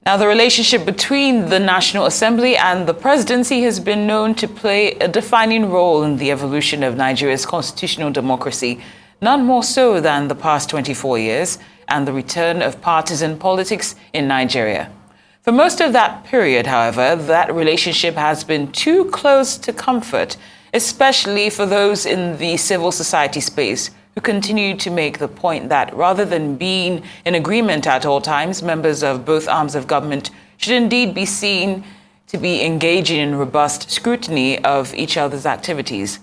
Now, the relationship between the National Assembly and the presidency has been known to play a defining role in the evolution of Nigeria's constitutional democracy, none more so than the past 24 years and the return of partisan politics in Nigeria. For most of that period, however, that relationship has been too close to comfort, especially for those in the civil society space who continue to make the point that rather than being in agreement at all times, members of both arms of government should indeed be seen to be engaging in robust scrutiny of each other's activities,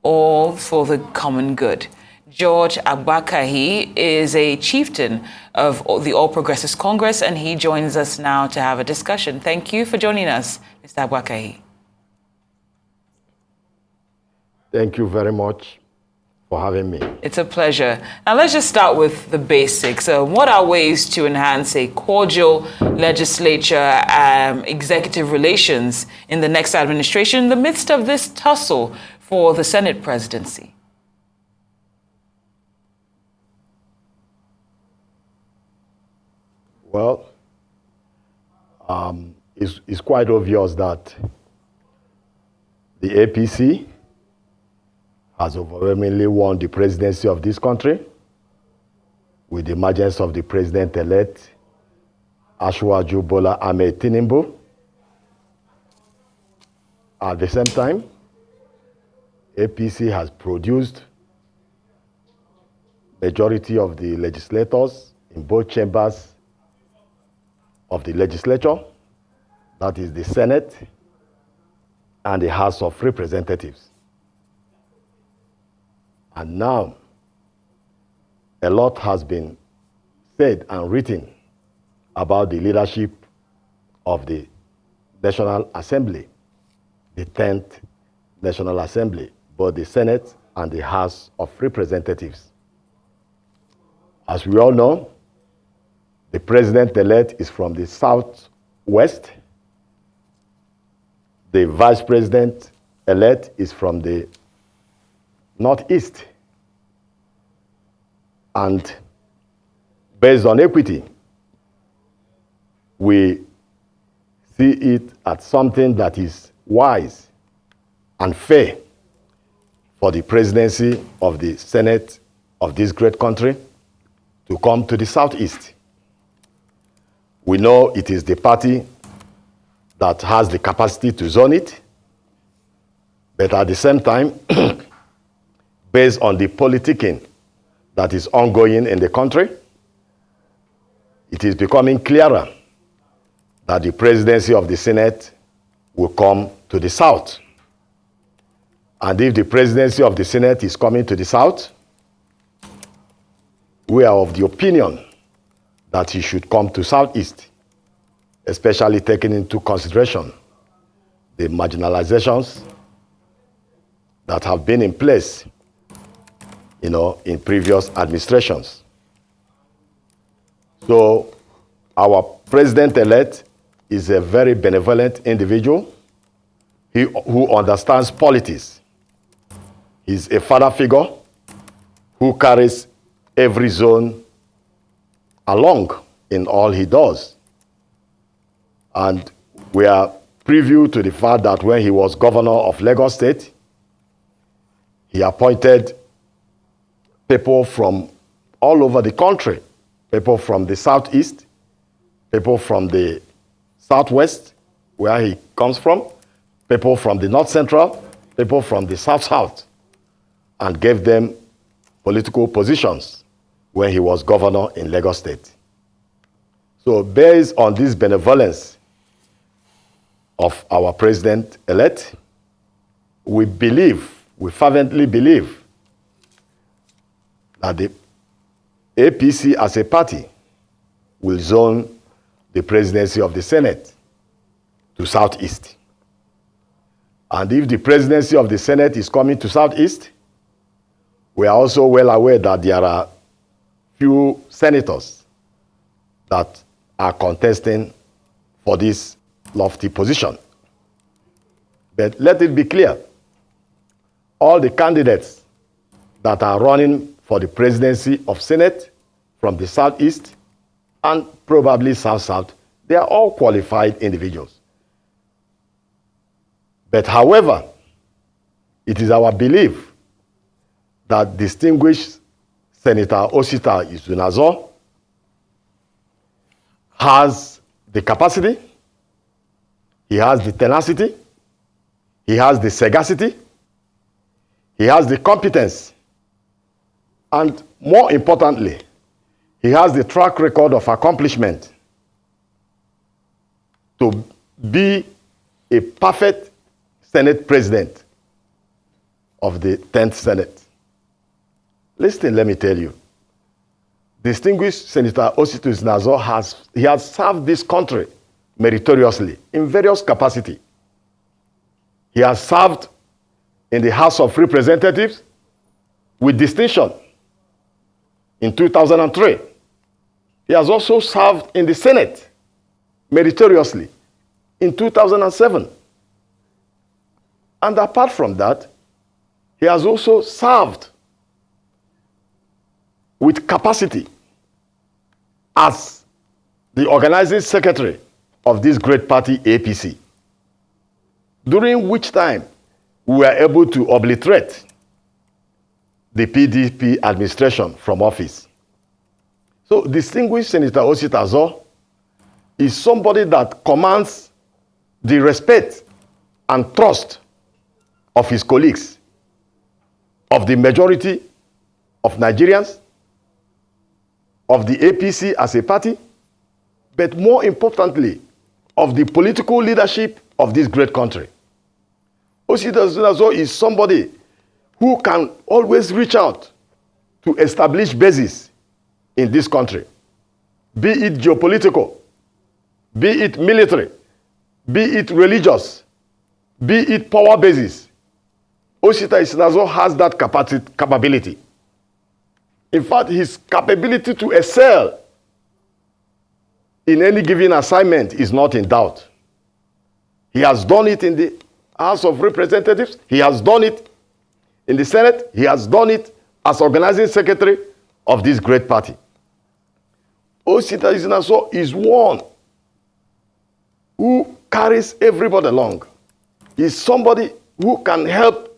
all for the common good. George Agbakahi is a chieftain of the All Progressives Congress, and he joins us now to have a discussion. Thank you for joining us, Mr. Agbakahi. Thank you very much for having me. It's a pleasure. Now let's just start with the basics. What are ways to enhance a cordial legislature executive relations in the next administration in the midst of this tussle for the Senate presidency? Well, it's quite obvious that the APC has overwhelmingly won the presidency of this country with the emergence of the president-elect, Asiwaju Bola Ahmed Tinubu. At the same time, APC has produced majority of the legislators in both chambers of the legislature, that is the Senate and the House of Representatives. And now, a lot has been said and written about the leadership of the National Assembly, the 10th National Assembly, both the Senate and the House of Representatives. As we all know, the president-elect is from the southwest. The vice president-elect is from the northeast. And based on equity, we see it as something that is wise and fair for the presidency of the Senate of this great country to come to the southeast. We know it is the party that has the capacity to zone it, but at the same time, based on the politicking that is ongoing in the country, it is becoming clearer that the presidency of the Senate will come to the south. And if the presidency of the Senate is coming to the south, we are of the opinion that he should come to southeast, especially taking into consideration the marginalizations that have been in place, in previous administrations. So our president-elect is a very benevolent individual who understands politics. He's a father figure who carries every zone along in all he does. And we are privy to the fact that when he was governor of Lagos State, he appointed people from all over the country, people from the southeast, people from the southwest, where he comes from, people from the north central, people from the south-south, and gave them political positions when he was governor in Lagos State. So based on this benevolence of our president-elect, we fervently believe that the APC as a party will zone the presidency of the Senate to southeast. And if the presidency of the Senate is coming to southeast, we are also well aware that there are few senators that are contesting for this lofty position. But let it be clear, all the candidates that are running for the presidency of Senate from the southeast and probably south-south They are all qualified individuals. But however, it is our belief that distinguished Senator Osita Izunazo has the capacity, he has the tenacity, he has the sagacity, he has the competence, and more importantly, he has the track record of accomplishment to be a perfect Senate President of the 10th Senate. Listen, let me tell you. Distinguished Senator Osita Izunazo has served this country meritoriously in various capacities. He has served in the House of Representatives with distinction in 2003. He has also served in the Senate meritoriously in 2007. And apart from that, he has also served with capacity as the organizing secretary of this great party, APC, during which time we were able to obliterate the PDP administration from office. So distinguished Senator Osita Izunazo is somebody that commands the respect and trust of his colleagues, of the majority of Nigerians, of the APC as a party, but more importantly, of the political leadership of this great country. Osita Izunazo is somebody who can always reach out to establish bases in this country, be it geopolitical, be it military, be it religious, be it power bases. Osita Izunazo has that capability. In fact, his capability to excel in any given assignment is not in doubt. He has done it in the House of Representatives. He has done it in the Senate. He has done it as organizing secretary of this great party. Osita Izunazo is one who carries everybody along. He's somebody who can help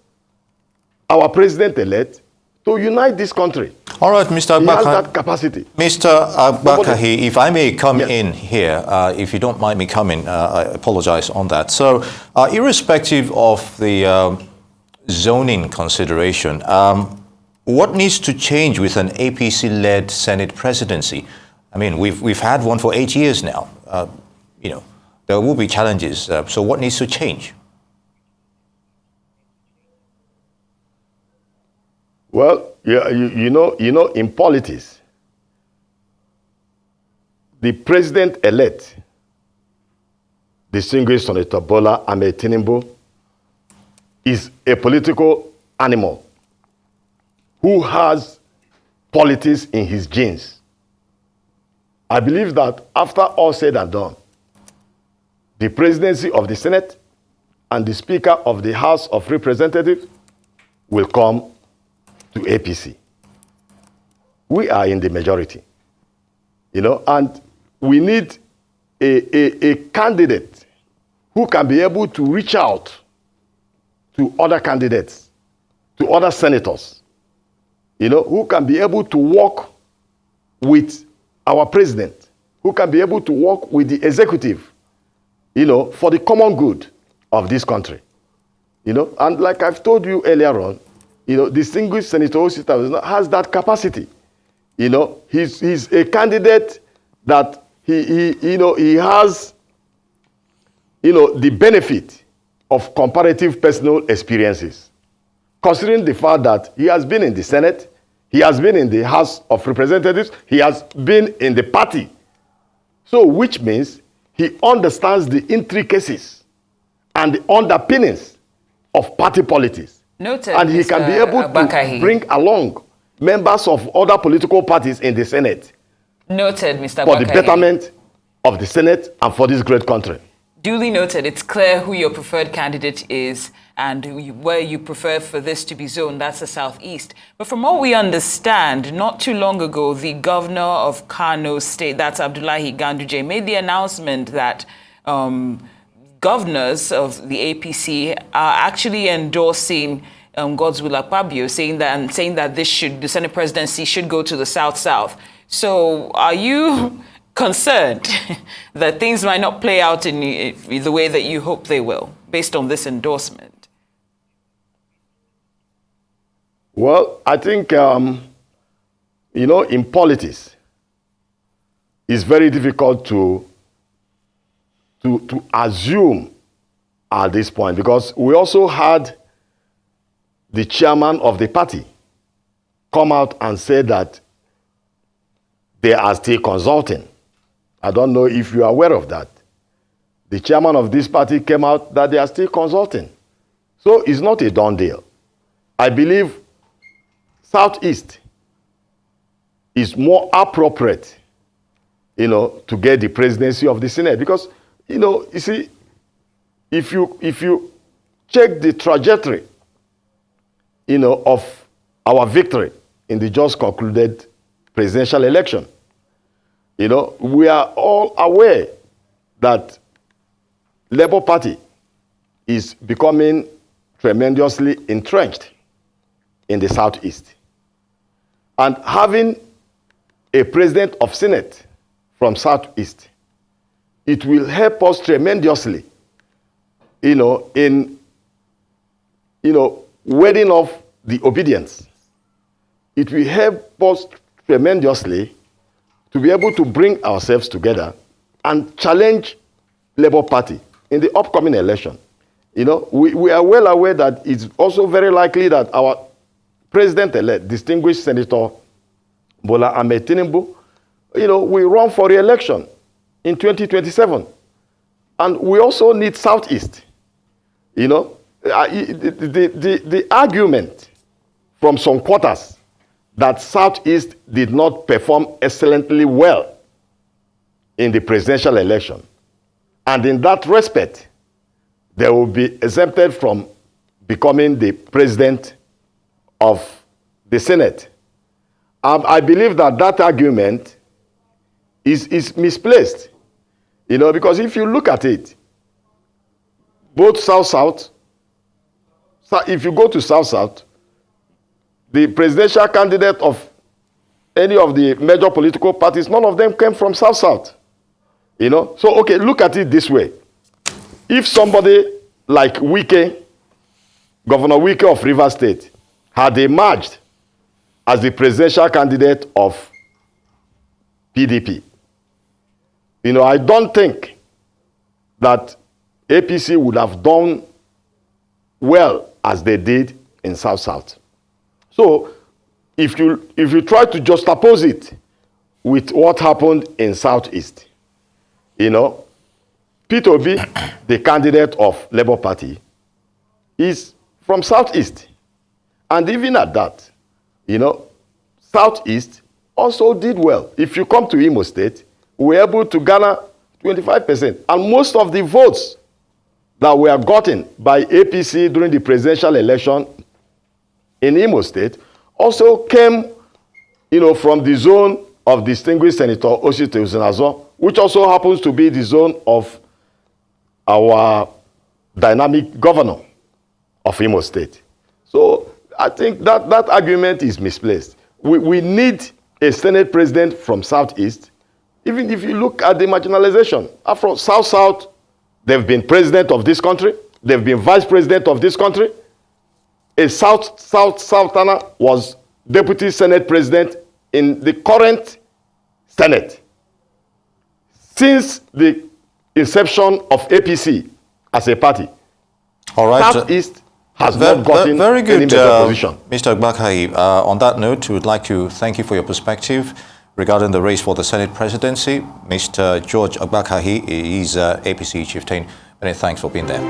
our president-elect to unite this country. All right, Mr. Agbakahi. He has that capacity. Mr. Agbakahi, if I may come in here, if you don't mind me coming, I apologize on that. So, irrespective of the zoning consideration, what needs to change with an APC-led Senate presidency? I mean, we've had one for 8 years now. You know, there will be challenges. So, what needs to change? Well, you know, in politics, the president-elect, distinguished Senator Bola Ahmed Tinubu, is a political animal who has politics in his genes. I believe that after all said and done, the presidency of the Senate and the Speaker of the House of Representatives will come to APC. We are in the majority, you know, and we need a candidate who can be able to reach out to other candidates, to other senators, you know, who can be able to work with our president, who can be able to work with the executive, you know, for the common good of this country, you know. And like I've told you earlier on, you know, distinguished Senator Osita has that capacity. You know, he's a candidate that he has, you know, the benefit of comparative personal experiences. Considering the fact that he has been in the Senate, he has been in the House of Representatives, he has been in the party. So, which means he understands the intricacies and the underpinnings of party politics. Noted, and he can be able to bring along members of other political parties in the Senate. Noted, Mr. For Agbakahi. the betterment of the Senate and for this great country. Duly noted. It's clear who your preferred candidate is and where you prefer for this to be zoned. That's the Southeast. But from what we understand, not too long ago, the governor of Kano State, that's Abdullahi Ganduje, made the announcement that governors of the APC are actually endorsing Godswill Akpabio, saying that the Senate presidency should go to the South-South. So are you concerned that things might not play out in the way that you hope they will, based on this endorsement? Well, I think, in politics, it's very difficult to assume at this point, because we also had the chairman of the party come out and say that they are still consulting. I don't know if you are aware of that. The chairman of this party came out that they are still consulting. So it's not a done deal. I believe Southeast is more appropriate, to get the presidency of the Senate. Because, you see, if you check the trajectory, of our victory in the just concluded presidential election, we are all aware that Labour Party is becoming tremendously entrenched in the Southeast. And having a president of Senate from Southeast, it will help us tremendously, in warding off the obedience. It will help us tremendously to be able to bring ourselves together and challenge Labour Party in the upcoming election. We are well aware that it's also very likely that our president-elect, distinguished Senator Bola Ahmed Tinubu, will run for re-election in 2027. And we also need Southeast. The argument from some quarters that Southeast did not perform excellently well in the presidential election, and in that respect, they will be exempted from becoming the president of the Senate. I believe that argument is misplaced, because if you look at it, both South-South, if you go to South-South, the presidential candidate of any of the major political parties, none of them came from South-South. So, okay, look at it this way. If somebody like Wike, Governor Wike of Rivers State, had emerged as the presidential candidate of PDP, I don't think that APC would have done well as they did in South-South. So, if you try to juxtapose it with what happened in Southeast, Peter Obi, the candidate of Labour Party, is from Southeast. And even at that, Southeast also did well. If you come to Imo State, we were able to garner 25%. And most of the votes that were gotten by APC during the presidential election in Imo State also came, from the zone of distinguished Senator Osita Uzenazo, which also happens to be the zone of our dynamic governor of Imo State. So I think that argument is misplaced. We need a Senate president from Southeast. Even if you look at the marginalization, from South-South, they've been president of this country, they've been vice president of this country. A Southerner was deputy Senate president in the current Senate. Since the inception of APC as a party, all right, Southeast has not gotten very good, any better position. Mr. Agbakahi, on that note, we would like to thank you for your perspective regarding the race for the Senate presidency. Mr. George Agbakahi is APC chieftain. Many thanks for being there.